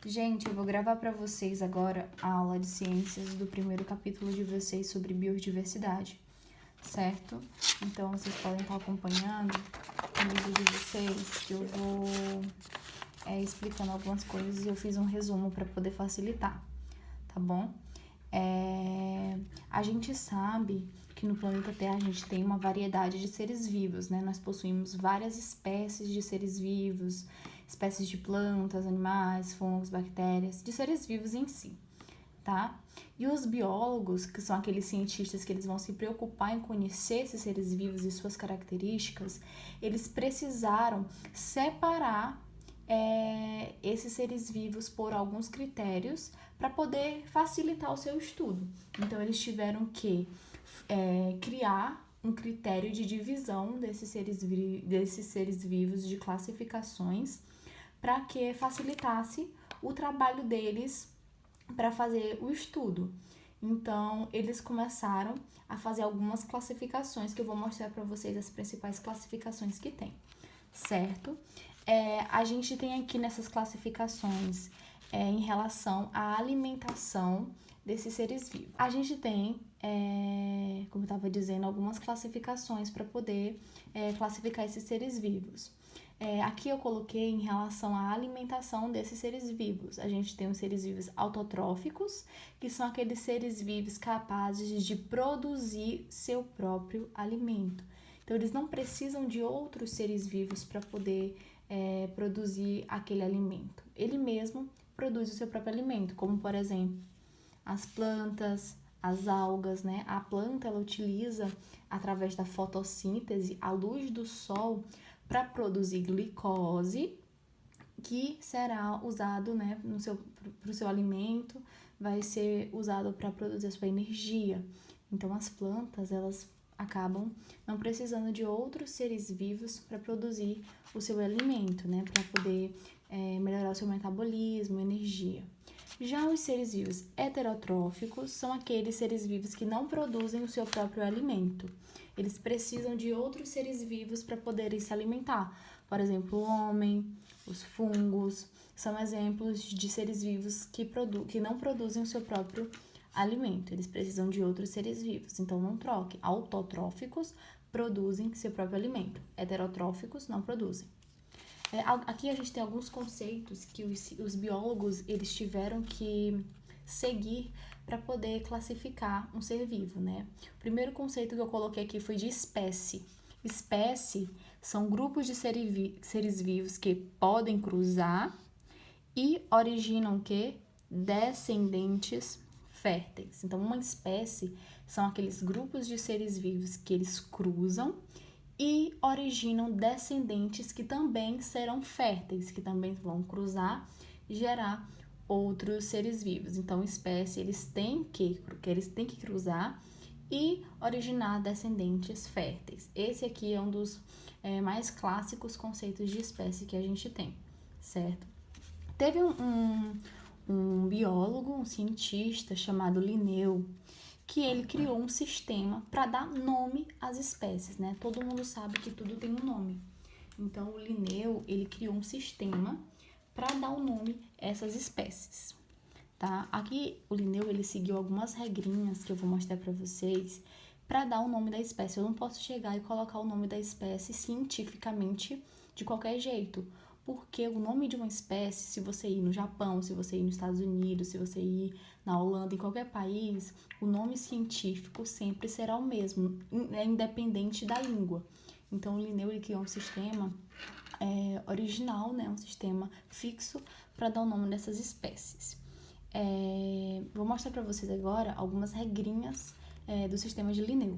Gente, eu vou gravar para vocês agora a aula de ciências do primeiro capítulo de vocês sobre biodiversidade, certo? Então, vocês podem estar acompanhando o vídeo de vocês, que eu vou explicando algumas coisas e eu fiz um resumo para poder facilitar, tá bom? A gente sabe que no planeta Terra a gente tem uma variedade de seres vivos, né? Nós possuímos várias espécies de seres vivos, espécies de plantas, animais, fungos, bactérias, de seres vivos em si, tá? E os biólogos, que são aqueles cientistas que eles vão se preocupar em conhecer esses seres vivos e suas características, eles precisaram separar esses seres vivos por alguns critérios para poder facilitar o seu estudo. Então, eles tiveram que criar um critério de divisão desses seres vivos, de classificações, para que facilitasse o trabalho deles para fazer o estudo. Então, eles começaram a fazer algumas classificações, que eu vou mostrar para vocês as principais classificações que tem, certo? A gente tem aqui nessas classificações em relação à alimentação desses seres vivos. A gente tem, como eu estava dizendo, algumas classificações para poder classificar esses seres vivos. Aqui eu coloquei em relação à alimentação desses seres vivos. A gente tem os seres vivos autotróficos, que são aqueles seres vivos capazes de produzir seu próprio alimento. Então, eles não precisam de outros seres vivos para poder produzir aquele alimento. Ele mesmo produz o seu próprio alimento, como, por exemplo, as plantas, as algas, né? A planta, ela utiliza, através da fotossíntese, a luz do sol para produzir glicose, que será usado, né, para o seu alimento, vai ser usado para produzir a sua energia. Então, as plantas, elas acabam não precisando de outros seres vivos para produzir o seu alimento, né, para poder melhorar o seu metabolismo, energia. Já os seres vivos heterotróficos são aqueles seres vivos que não produzem o seu próprio alimento. Eles precisam de outros seres vivos para poderem se alimentar. Por exemplo, o homem, os fungos, são exemplos de seres vivos que não produzem o seu próprio alimento. Eles precisam de outros seres vivos, então não troque. Autotróficos produzem seu próprio alimento. Heterotróficos não produzem. Aqui a gente tem alguns conceitos que os biólogos eles tiveram que seguir para poder classificar um ser vivo, né? O primeiro conceito que eu coloquei aqui foi de espécie. Espécie são grupos de seres vivos que podem cruzar e originam descendentes férteis. Então, uma espécie são aqueles grupos de seres vivos que eles cruzam e originam descendentes que também serão férteis, que também vão cruzar e gerar outros seres vivos. Então, espécie, eles têm que cruzar e originar descendentes férteis. Esse aqui é um dos mais clássicos conceitos de espécie que a gente tem, certo? Teve um biólogo, um cientista chamado Linneu, que ele criou um sistema para dar nome às espécies, né? Todo mundo sabe que tudo tem um nome. Então, o Linneu, ele criou um sistema para dar o nome a essas espécies, tá? Aqui, o Linneu, ele seguiu algumas regrinhas que eu vou mostrar para vocês para dar o nome da espécie. Eu não posso chegar e colocar o nome da espécie cientificamente de qualquer jeito, porque o nome de uma espécie, se você ir no Japão, se você ir nos Estados Unidos, se você ir na Holanda, em qualquer país, o nome científico sempre será o mesmo, independente da língua. Então, o Linneu ele criou um sistema original, né, um sistema fixo para dar o nome dessas espécies. Vou mostrar para vocês agora algumas regrinhas do sistema de Linneu.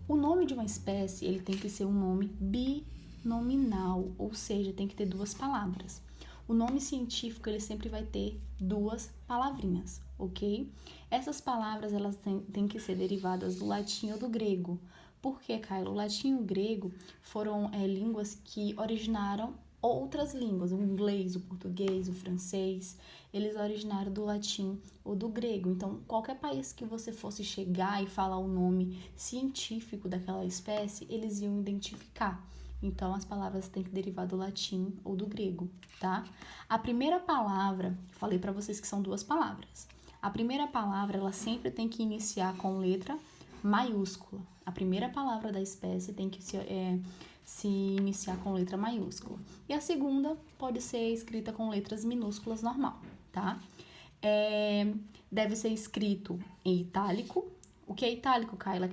O nome de uma espécie ele tem que ser um nome binominal, ou seja, tem que ter duas palavras. O nome científico ele sempre vai ter duas palavrinhas, ok? Essas palavras elas têm que ser derivadas do latim ou do grego. Por quê, Caio? O latim e o grego foram línguas que originaram outras línguas, o inglês, o português, o francês, eles originaram do latim ou do grego. Então, qualquer país que você fosse chegar e falar o nome científico daquela espécie, eles iam identificar. Então, as palavras têm que derivar do latim ou do grego, tá? A primeira palavra, falei para vocês que são duas palavras. A primeira palavra, ela sempre tem que iniciar com letra maiúscula. A primeira palavra da espécie tem que se iniciar com letra maiúscula. E a segunda pode ser escrita com letras minúsculas normal, tá? Deve ser escrito em itálico. O que é itálico, Kyla?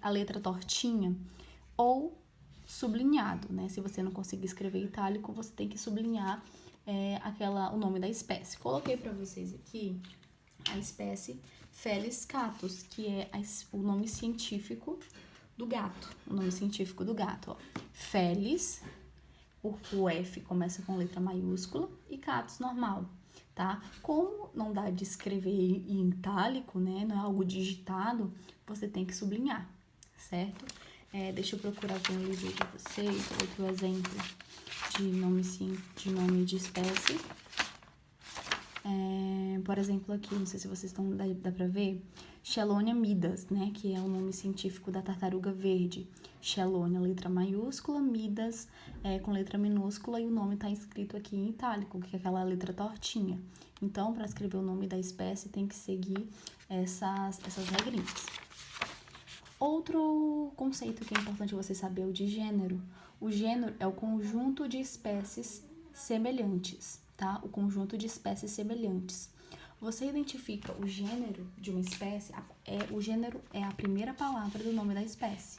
A letra tortinha ou sublinhado, né? Se você não conseguir escrever itálico, você tem que sublinhar o nome da espécie. Coloquei para vocês aqui a espécie Felis catus, que é o nome científico do gato. O nome científico do gato, ó. Felis, o F começa com letra maiúscula e catus normal, tá? Como não dá de escrever em itálico, né? Não é algo digitado, você tem que sublinhar, certo? Deixa eu procurar aqui no livro de vocês outro exemplo de nome de espécie. Por exemplo, aqui, não sei se vocês dá pra ver, Chelonia midas, né, que é o nome científico da tartaruga verde. Chelonia, letra maiúscula, midas com letra minúscula, e o nome tá escrito aqui em itálico, que é aquela letra tortinha. Então, para escrever o nome da espécie, tem que seguir essas regrinhas. Outro conceito que é importante você saber é o de gênero. O gênero é o conjunto de espécies semelhantes, tá? O conjunto de espécies semelhantes. Você identifica o gênero de uma espécie, o gênero é a primeira palavra do nome da espécie,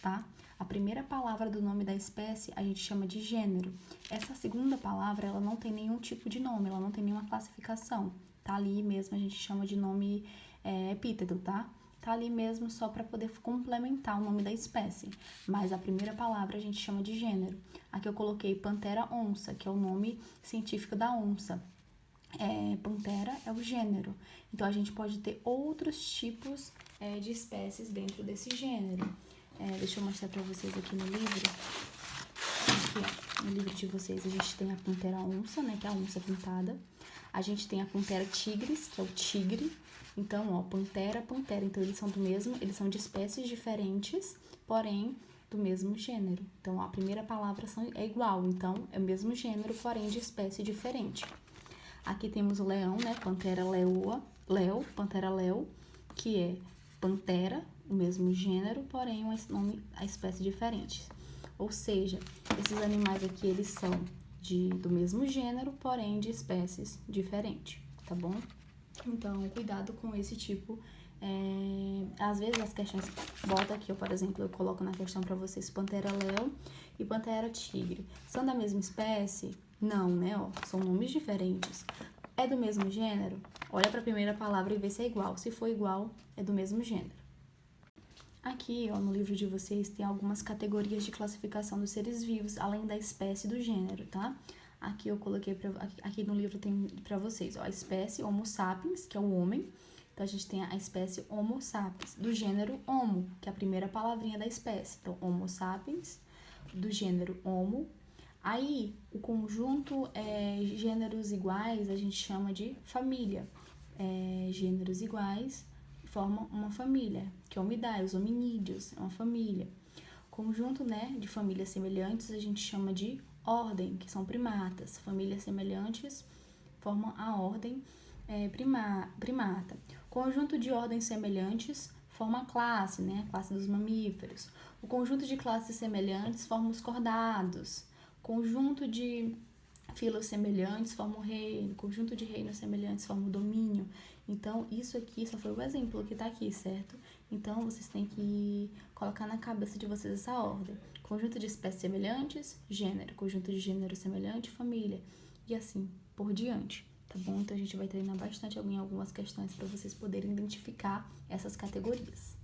tá? A primeira palavra do nome da espécie a gente chama de gênero. Essa segunda palavra, ela não tem nenhum tipo de nome, ela não tem nenhuma classificação. Tá ali mesmo, a gente chama de nome epíteto, tá? Tá ali mesmo só para poder complementar o nome da espécie. Mas a primeira palavra a gente chama de gênero. Aqui eu coloquei Panthera onça, que é o nome científico da onça. Panthera é o gênero. Então, a gente pode ter outros tipos de espécies dentro desse gênero. Deixa eu mostrar para vocês aqui no livro. Aqui, ó, no livro de vocês, a gente tem a Panthera onça, né, que é a onça pintada. A gente tem a Panthera tigris, que é o tigre. Então, ó, Panthera. Então, eles são de espécies diferentes, porém do mesmo gênero. Então, a primeira palavra é igual, então é o mesmo gênero, porém de espécie diferente. Aqui temos o leão, né? Panthera Panthera leo, que é pantera, o mesmo gênero, porém a espécie diferente. Ou seja, esses animais aqui, eles são do mesmo gênero, porém de espécies diferentes, tá bom? Então, cuidado com esse tipo. Às vezes as questões botam aqui, por exemplo, eu coloco na questão para vocês Panthera leo e Panthera tigre. São da mesma espécie? Não, né? Ó, são nomes diferentes. É do mesmo gênero? Olha para a primeira palavra e vê se é igual. Se for igual, é do mesmo gênero. Aqui, ó, no livro de vocês, tem algumas categorias de classificação dos seres vivos, além da espécie e do gênero, tá? Aqui eu coloquei, aqui no livro tem para vocês, ó, a espécie Homo sapiens, que é o homem. Então, a gente tem a espécie Homo sapiens, do gênero Homo, que é a primeira palavrinha da espécie. Então, Homo sapiens, do gênero Homo. Aí, o conjunto gêneros iguais, a gente chama de família. Gêneros iguais formam uma família, que é Homidae, os hominídeos, é uma família. Conjunto, né, de famílias semelhantes, a gente chama de ordem, que são primatas. Famílias semelhantes formam a ordem primata. Conjunto de ordens semelhantes forma a classe, né? A classe dos mamíferos. O conjunto de classes semelhantes forma os cordados. Conjunto de filos semelhantes forma o reino. Conjunto de reinos semelhantes forma o domínio. Então, isso aqui só foi o exemplo que tá aqui, certo? Então, vocês têm que colocar na cabeça de vocês essa ordem. Conjunto de espécies semelhantes, gênero. Conjunto de gênero semelhante, família. E assim por diante. Tá bom? Então, a gente vai treinar bastante em algumas questões para vocês poderem identificar essas categorias.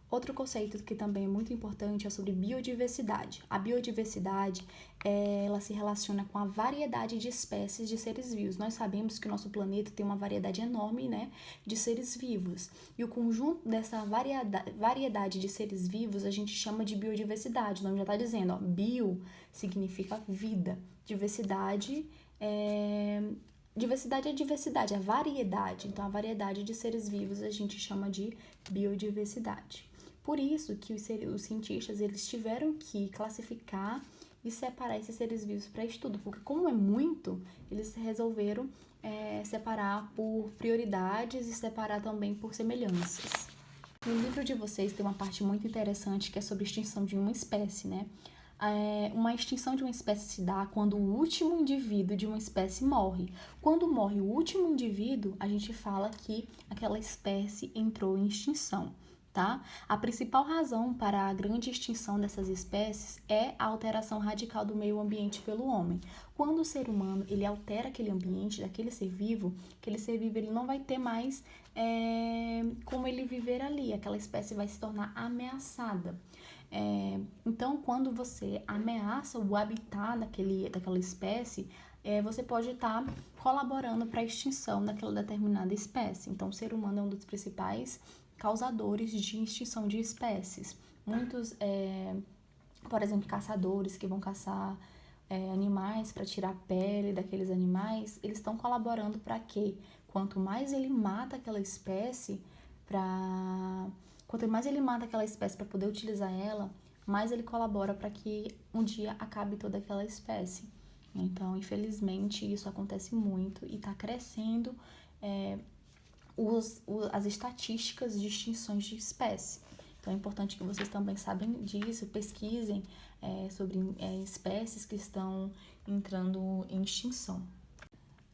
Outro conceito que também é muito importante é sobre biodiversidade. A biodiversidade, ela se relaciona com a variedade de espécies de seres vivos. Nós sabemos que o nosso planeta tem uma variedade enorme, né, de seres vivos. E o conjunto dessa variedade de seres vivos a gente chama de biodiversidade. O nome já está dizendo, ó, bio significa vida. Diversidade é diversidade, é variedade. Então, a variedade de seres vivos a gente chama de biodiversidade. Por isso que os cientistas eles tiveram que classificar e separar esses seres vivos para estudo, porque como é muito, eles resolveram separar por prioridades e separar também por semelhanças. No livro de vocês tem uma parte muito interessante que é sobre a extinção de uma espécie, né? Uma extinção de uma espécie se dá quando o último indivíduo de uma espécie morre. Quando morre o último indivíduo, a gente fala que aquela espécie entrou em extinção, tá? A principal razão para a grande extinção dessas espécies é a alteração radical do meio ambiente pelo homem. Quando o ser humano ele altera aquele ambiente daquele ser vivo, aquele ser vivo ele não vai ter mais como ele viver ali, aquela espécie vai se tornar ameaçada. Então, quando você ameaça o habitat daquela espécie, você pode estar colaborando para a extinção daquela determinada espécie. Então, o ser humano é um dos principais causadores de extinção de espécies. Muitos, por exemplo, caçadores que vão caçar animais para tirar a pele daqueles animais, eles estão colaborando para quê? Quanto mais ele mata aquela espécie Quanto mais ele mata aquela espécie para poder utilizar ela, mais ele colabora para que um dia acabe toda aquela espécie. Então, infelizmente, isso acontece muito e está crescendo as estatísticas de extinções de espécie. Então, é importante que vocês também saibam disso, pesquisem sobre espécies que estão entrando em extinção.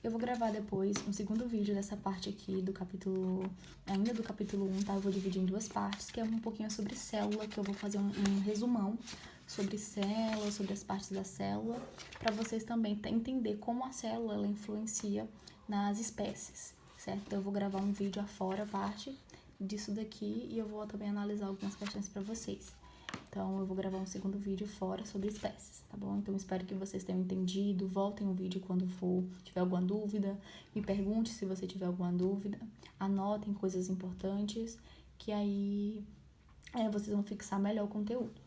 Eu vou gravar depois um segundo vídeo dessa parte aqui do capítulo, ainda do capítulo 1, tá? Eu vou dividir em duas partes, que é um pouquinho sobre célula, que eu vou fazer um resumão sobre célula, sobre as partes da célula, para vocês também entender como a célula ela influencia nas espécies, certo? Então, eu vou gravar um vídeo afora, parte disso daqui, e eu vou também analisar algumas questões para vocês. Então, eu vou gravar um segundo vídeo fora sobre espécies, tá bom? Então, espero que vocês tenham entendido. Voltem o vídeo quando tiver alguma dúvida. Me pergunte se você tiver alguma dúvida. Anotem coisas importantes, que aí vocês vão fixar melhor o conteúdo.